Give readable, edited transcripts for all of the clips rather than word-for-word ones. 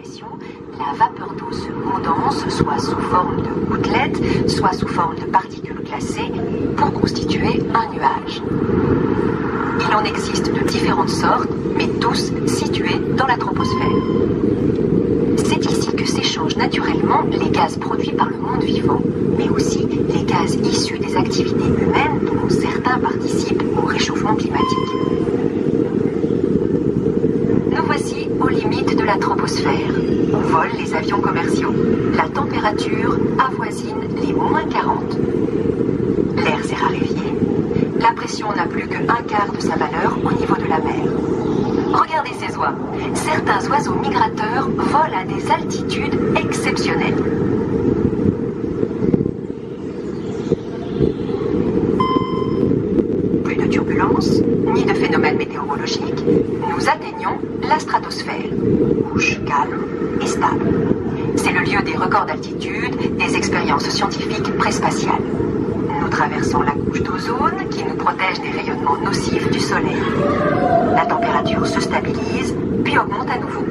pression, la vapeur d'eau se condense, soit sous forme de gouttelettes, soit sous forme de particules glacées, pour constituer un nuage. Il en existe de différentes sortes, mais tous situés dans la troposphère. C'est ici que s'échangent naturellement les gaz produits par le monde vivant, mais aussi les gaz issus des activités humaines dont certains participent au réchauffement climatique. Nous voici aux limites de la troposphère. Où volent les avions commerciaux. La température avoisine les -40. L'air s'est raréfié. La pression n'a plus que 1/4 de sa valeur au niveau de la mer. Regardez ces oies. Certains oiseaux migrateurs volent à des altitudes exceptionnelles. Plus de turbulences, ni de phénomènes météorologiques, nous atteignons la stratosphère. Couche calme et stable. C'est le lieu des records d'altitude, des expériences scientifiques préspatiales. Nous traversons la couche d'ozone qui nous protège des rayonnements nocifs du soleil. La température se stabilise, puis augmente à nouveau.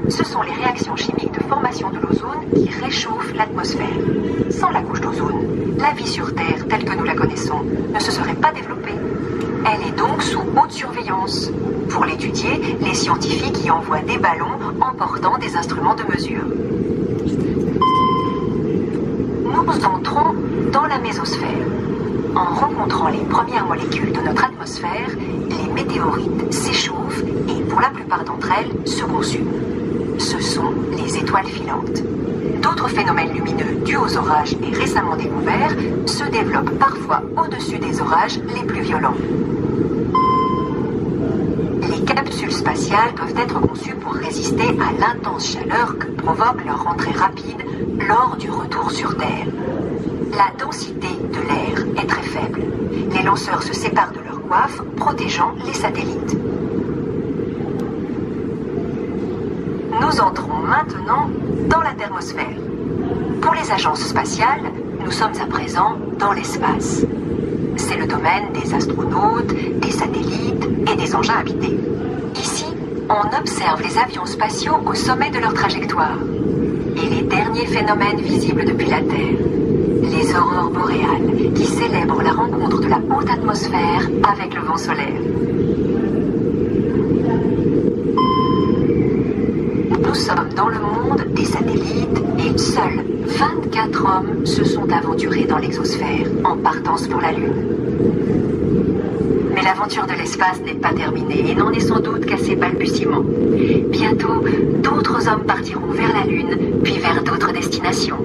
Ce sont les réactions chimiques de formation de l'ozone qui réchauffent l'atmosphère. Sans la couche d'ozone, la vie sur Terre, telle que nous la connaissons, ne se serait pas développée. Elle est donc sous haute surveillance. Pour l'étudier, les scientifiques y envoient des ballons emportant des instruments de mesure. Nous entrons dans la mésosphère. En rencontrant les premières molécules de notre atmosphère, les météorites s'échauffent et, pour la plupart d'entre elles, se consument. Ce sont les étoiles filantes. D'autres phénomènes lumineux dus aux orages et récemment découverts se développent parfois au-dessus des orages les plus violents. Les capsules spatiales doivent être conçues pour résister à l'intense chaleur que provoque leur rentrée rapide lors du retour sur Terre. La densité de l'air est très faible. Les lanceurs se séparent de leur coiffe, protégeant les satellites. Nous entrons maintenant dans la thermosphère. Pour les agences spatiales, nous sommes à présent dans l'espace. C'est le domaine des astronautes, des satellites et des engins habités. Ici, on observe les avions spatiaux au sommet de leur trajectoire et les derniers phénomènes visibles depuis la Terre. Les aurores boréales qui célèbrent la rencontre de la haute atmosphère avec le vent solaire. Nous sommes dans le monde des satellites et seuls 24 hommes se sont aventurés dans l'exosphère en partance pour la Lune. Mais l'aventure de l'espace n'est pas terminée et n'en est sans doute qu'à ses balbutiements. Bientôt, d'autres hommes partiront vers la Lune, puis vers d'autres destinations.